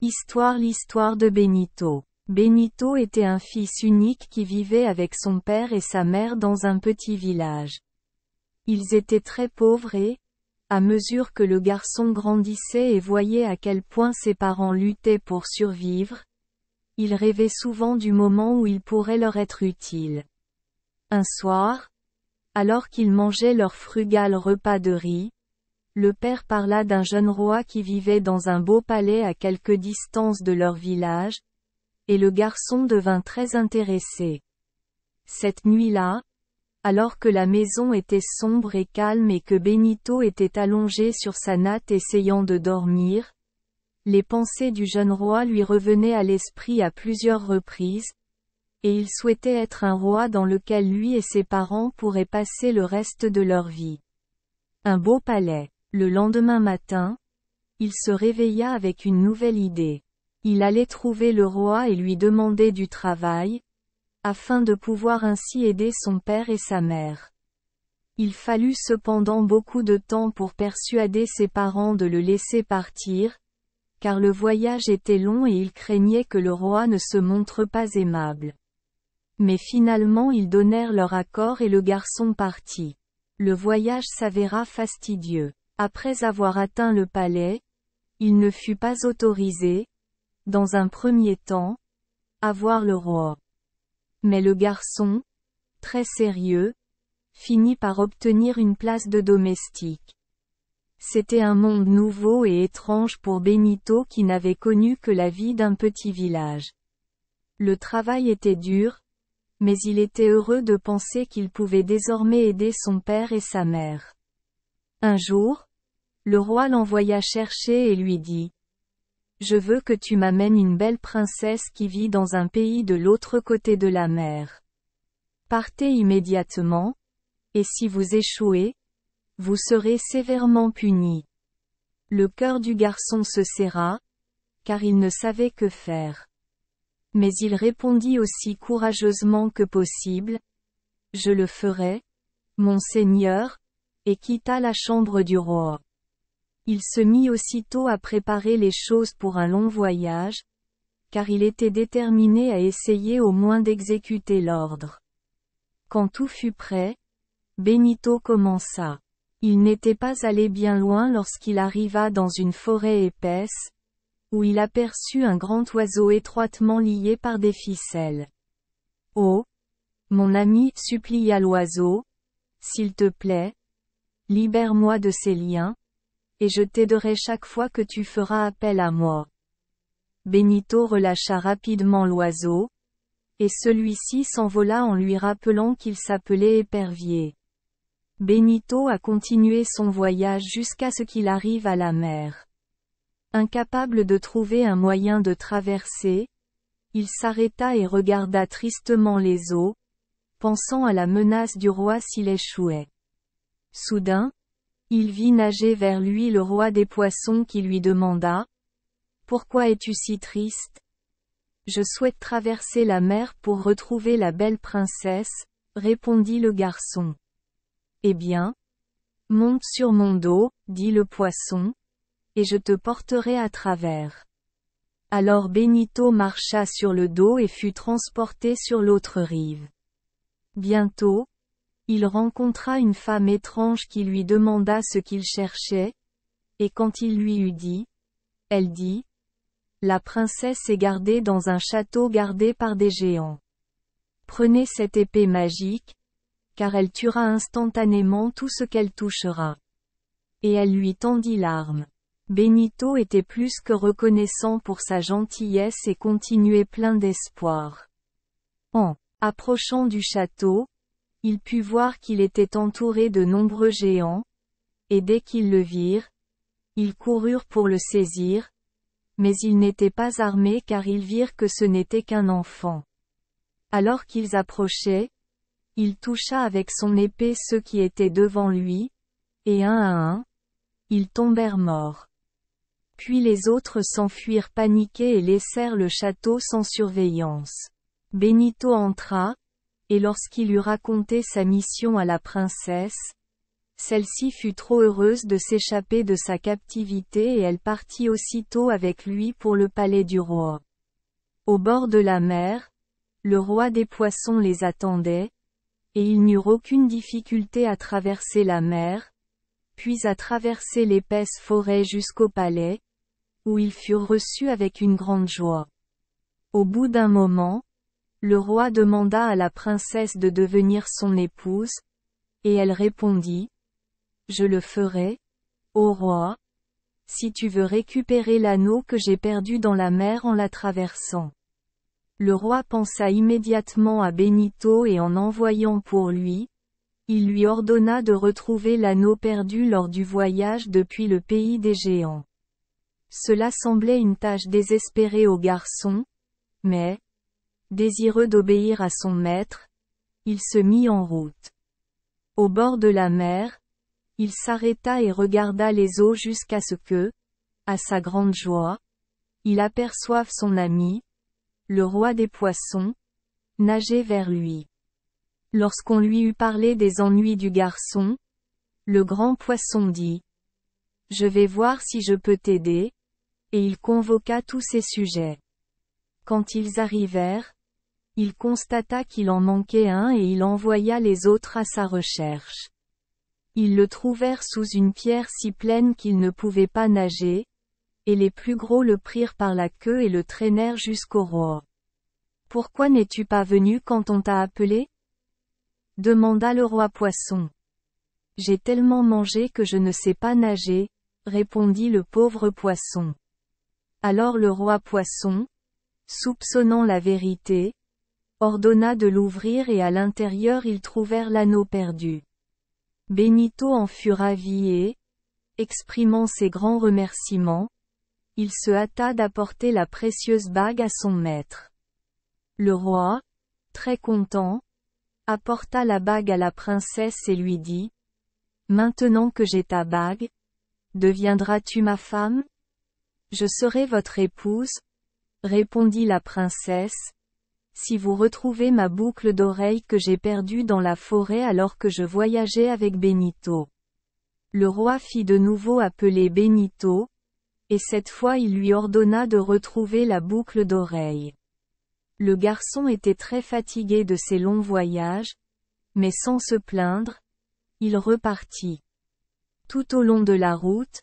L'histoire de Benito. Benito était un fils unique qui vivait avec son père et sa mère dans un petit village. Ils étaient très pauvres et, à mesure que le garçon grandissait et voyait à quel point ses parents luttaient pour survivre, il rêvait souvent du moment où il pourrait leur être utile. Un soir, alors qu'ils mangeaient leur frugal repas de riz, le père parla d'un jeune roi qui vivait dans un beau palais à quelque distance de leur village, et le garçon devint très intéressé. Cette nuit-là, alors que la maison était sombre et calme et que Benito était allongé sur sa natte essayant de dormir, les pensées du jeune roi lui revenaient à l'esprit à plusieurs reprises, et il souhaitait être un roi dans lequel lui et ses parents pourraient passer le reste de leur vie. Un beau palais. Le lendemain matin, il se réveilla avec une nouvelle idée. Il allait trouver le roi et lui demander du travail, afin de pouvoir ainsi aider son père et sa mère. Il fallut cependant beaucoup de temps pour persuader ses parents de le laisser partir, car le voyage était long et il craignait que le roi ne se montre pas aimable. Mais finalement ils donnèrent leur accord et le garçon partit. Le voyage s'avéra fastidieux. Après avoir atteint le palais, il ne fut pas autorisé, dans un premier temps, à voir le roi. Mais le garçon, très sérieux, finit par obtenir une place de domestique. C'était un monde nouveau et étrange pour Benito qui n'avait connu que la vie d'un petit village. Le travail était dur, mais il était heureux de penser qu'il pouvait désormais aider son père et sa mère. Un jour, le roi l'envoya chercher et lui dit : « Je veux que tu m'amènes une belle princesse qui vit dans un pays de l'autre côté de la mer. Partez immédiatement, et si vous échouez, vous serez sévèrement puni. » Le cœur du garçon se serra, car il ne savait que faire. Mais il répondit aussi courageusement que possible : « Je le ferai, mon seigneur, et quitta la chambre du roi. Il se mit aussitôt à préparer les choses pour un long voyage, car il était déterminé à essayer au moins d'exécuter l'ordre. Quand tout fut prêt, Benito commença. Il n'était pas allé bien loin lorsqu'il arriva dans une forêt épaisse, où il aperçut un grand oiseau étroitement lié par des ficelles. « Oh, mon ami, supplia l'oiseau, s'il te plaît, libère-moi de ces liens, et je t'aiderai chaque fois que tu feras appel à moi. » Benito relâcha rapidement l'oiseau, et celui-ci s'envola en lui rappelant qu'il s'appelait Épervier. Benito a continué son voyage jusqu'à ce qu'il arrive à la mer. Incapable de trouver un moyen de traverser, il s'arrêta et regarda tristement les eaux, pensant à la menace du roi s'il échouait. Soudain, il vit nager vers lui le roi des poissons qui lui demanda : « Pourquoi es-tu si triste ? » « Je souhaite traverser la mer pour retrouver la belle princesse, » répondit le garçon. « Eh bien, monte sur mon dos, » dit le poisson, « et je te porterai à travers. » Alors Benito marcha sur le dos et fut transporté sur l'autre rive. Bientôt, il rencontra une femme étrange qui lui demanda ce qu'il cherchait, et quand il lui eut dit, elle dit : « La princesse est gardée dans un château gardé par des géants. Prenez cette épée magique, car elle tuera instantanément tout ce qu'elle touchera. » Et elle lui tendit l'arme. Benito était plus que reconnaissant pour sa gentillesse et continuait plein d'espoir. En approchant du château, il put voir qu'il était entouré de nombreux géants, et dès qu'ils le virent, ils coururent pour le saisir, mais ils n'étaient pas armés car ils virent que ce n'était qu'un enfant. Alors qu'ils approchaient, il toucha avec son épée ceux qui étaient devant lui, et un à un, ils tombèrent morts. Puis les autres s'enfuirent paniqués et laissèrent le château sans surveillance. Benito entra, et lorsqu'il eut raconté sa mission à la princesse, Celle-ci fut trop heureuse de s'échapper de sa captivité et elle partit aussitôt avec lui pour le palais du roi. Au bord de la mer, le roi des poissons les attendait, et ils n'eurent aucune difficulté à traverser la mer, puis à traverser l'épaisse forêt jusqu'au palais, où ils furent reçus avec une grande joie. Au bout d'un moment, le roi demanda à la princesse de devenir son épouse, et elle répondit, « Je le ferai, ô roi, si tu veux récupérer l'anneau que j'ai perdu dans la mer en la traversant. » Le roi pensa immédiatement à Benito et en envoyant pour lui, il lui ordonna de retrouver l'anneau perdu lors du voyage depuis le pays des géants. Cela semblait une tâche désespérée au garçon, mais, désireux d'obéir à son maître, il se mit en route. Au bord de la mer, il s'arrêta et regarda les eaux jusqu'à ce que, à sa grande joie, il aperçoive son ami, le roi des poissons, nager vers lui. Lorsqu'on lui eut parlé des ennuis du garçon, le grand poisson dit « Je vais voir si je peux t'aider », et il convoqua tous ses sujets. Quand ils arrivèrent, il constata qu'il en manquait un et il envoya les autres à sa recherche. Ils le trouvèrent sous une pierre si pleine qu'il ne pouvait pas nager, et les plus gros le prirent par la queue et le traînèrent jusqu'au roi. « Pourquoi n'es-tu pas venu quand on t'a appelé ?» demanda le roi poisson. « J'ai tellement mangé que je ne sais pas nager, » répondit le pauvre poisson. Alors le roi poisson, soupçonnant la vérité, ordonna de l'ouvrir et à l'intérieur ils trouvèrent l'anneau perdu. Benito en fut ravi et, exprimant ses grands remerciements, il se hâta d'apporter la précieuse bague à son maître. Le roi, très content, apporta la bague à la princesse et lui dit « Maintenant que j'ai ta bague, deviendras-tu ma femme ? Je serai votre épouse, » répondit la princesse, « si vous retrouvez ma boucle d'oreille que j'ai perdue dans la forêt alors que je voyageais avec Benito. » Le roi fit de nouveau appeler Benito, et cette fois il lui ordonna de retrouver la boucle d'oreille. Le garçon était très fatigué de ses longs voyages, mais sans se plaindre, il repartit. Tout au long de la route,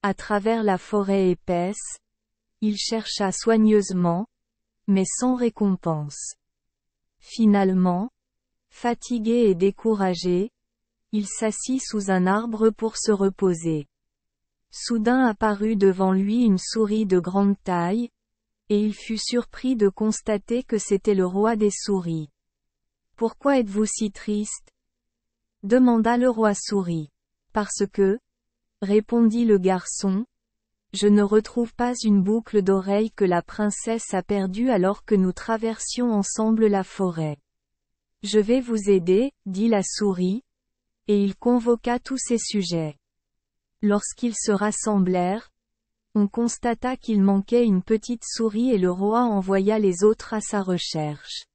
à travers la forêt épaisse, il chercha soigneusement, mais sans récompense. Finalement, fatigué et découragé, il s'assit sous un arbre pour se reposer. Soudain apparut devant lui une souris de grande taille, et il fut surpris de constater que c'était le roi des souris. « Pourquoi êtes-vous si triste ? » demanda le roi souris. « Parce que, » répondit le garçon, « je ne retrouve pas une boucle d'oreille que la princesse a perdue alors que nous traversions ensemble la forêt. »« Je vais vous aider, » dit la souris, et il convoqua tous ses sujets. Lorsqu'ils se rassemblèrent, on constata qu'il manquait une petite souris et le roi envoya les autres à sa recherche.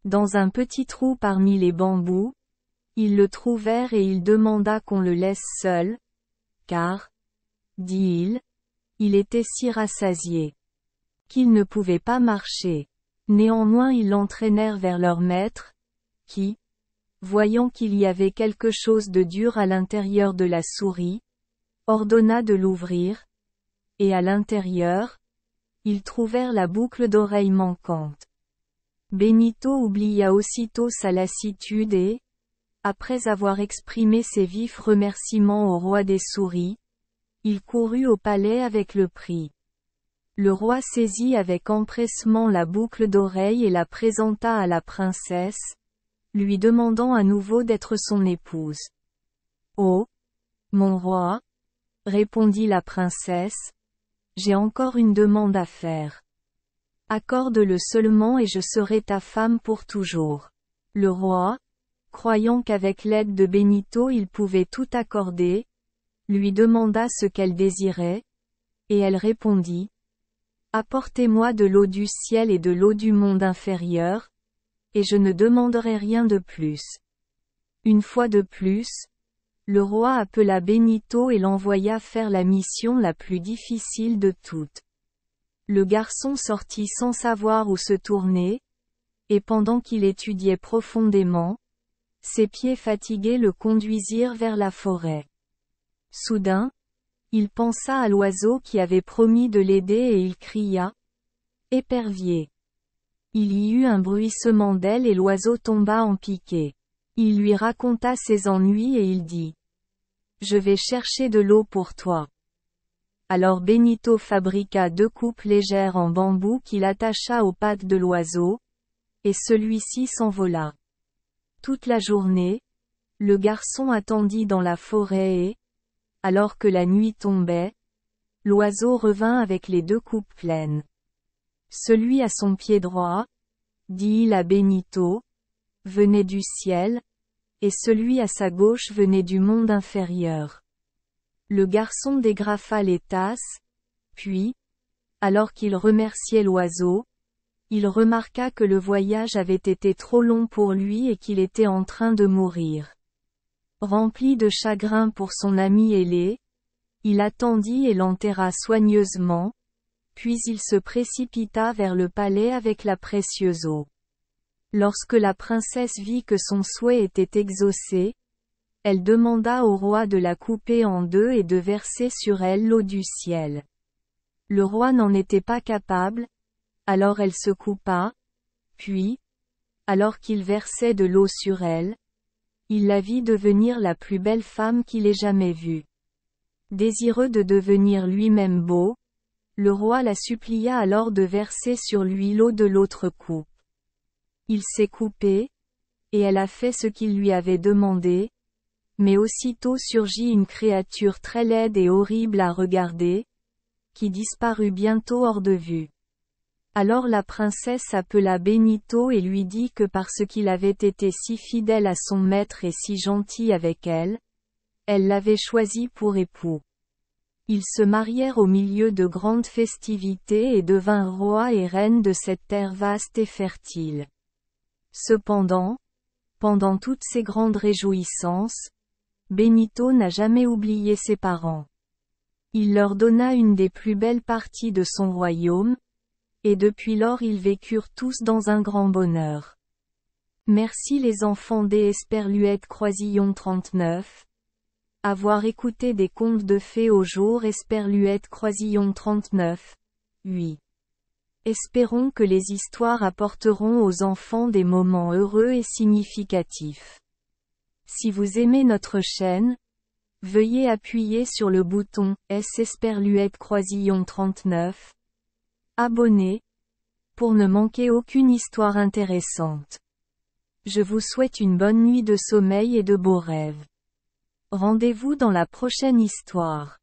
Dans un petit trou parmi les bambous, ils le trouvèrent et il demanda qu'on le laisse seul, car, dit-il, il était si rassasié qu'il ne pouvait pas marcher. Néanmoins ils l'entraînèrent vers leur maître, qui, voyant qu'il y avait quelque chose de dur à l'intérieur de la souris, ordonna de l'ouvrir, et à l'intérieur, ils trouvèrent la boucle d'oreille manquante. Benito oublia aussitôt sa lassitude et, après avoir exprimé ses vifs remerciements au roi des souris, il courut au palais avec le prix. Le roi saisit avec empressement la boucle d'oreille et la présenta à la princesse, lui demandant à nouveau d'être son épouse. « Oh, mon roi, » répondit la princesse, « j'ai encore une demande à faire. Accorde-le seulement et je serai ta femme pour toujours. » Le roi, croyant qu'avec l'aide de Benito il pouvait tout accorder, lui demanda ce qu'elle désirait, et elle répondit « Apportez-moi de l'eau du ciel et de l'eau du monde inférieur, et je ne demanderai rien de plus. » Une fois de plus, Le roi appela Benito et l'envoya faire la mission la plus difficile de toutes. Le garçon sortit sans savoir où se tourner, et pendant qu'il étudiait profondément, ses pieds fatigués le conduisirent vers la forêt. Soudain, il pensa à l'oiseau qui avait promis de l'aider et il cria « Épervier !» Il y eut un bruissement d'ailes et l'oiseau tomba en piqué. Il lui raconta ses ennuis et il dit « Je vais chercher de l'eau pour toi. » Alors Benito fabriqua 2 coupes légères en bambou qu'il attacha aux pattes de l'oiseau, et celui-ci s'envola. Toute la journée, le garçon attendit dans la forêt et, alors que la nuit tombait, l'oiseau revint avec les 2 coupes pleines. Celui à son pied droit, dit-il à Benito, venait du ciel, et celui à sa gauche venait du monde inférieur. Le garçon dégrafa les tasses, puis, alors qu'il remerciait l'oiseau, il remarqua que le voyage avait été trop long pour lui et qu'il était en train de mourir. Rempli de chagrin pour son ami ailé, il attendit et l'enterra soigneusement, puis il se précipita vers le palais avec la précieuse eau. Lorsque la princesse vit que son souhait était exaucé, elle demanda au roi de la couper en 2 et de verser sur elle l'eau du ciel. Le roi n'en était pas capable, alors elle se coupa, puis, alors qu'il versait de l'eau sur elle, il la vit devenir la plus belle femme qu'il ait jamais vue. Désireux de devenir lui-même beau, le roi la supplia alors de verser sur lui l'eau de l'autre coupe. Il s'est coupé, et elle a fait ce qu'il lui avait demandé, mais aussitôt surgit une créature très laide et horrible à regarder, qui disparut bientôt hors de vue. Alors la princesse appela Benito et lui dit que parce qu'il avait été si fidèle à son maître et si gentil avec elle, elle l'avait choisi pour époux. Ils se marièrent au milieu de grandes festivités et devinrent roi et reine de cette terre vaste et fertile. Cependant, pendant toutes ces grandes réjouissances, Benito n'a jamais oublié ses parents. Il leur donna une des plus belles parties de son royaume, et depuis lors ils vécurent tous dans un grand bonheur. Merci les enfants des Esperluette Croisillon 39. Avoir écouté des contes de fées au jour Esperluette Croisillon 39. 8. Espérons que les histoires apporteront aux enfants des moments heureux et significatifs. Si vous aimez notre chaîne, veuillez appuyer sur le bouton S Esperluette Croisillon 39. Abonner, pour ne manquer aucune histoire intéressante. Je vous souhaite une bonne nuit de sommeil et de beaux rêves. Rendez-vous dans la prochaine histoire.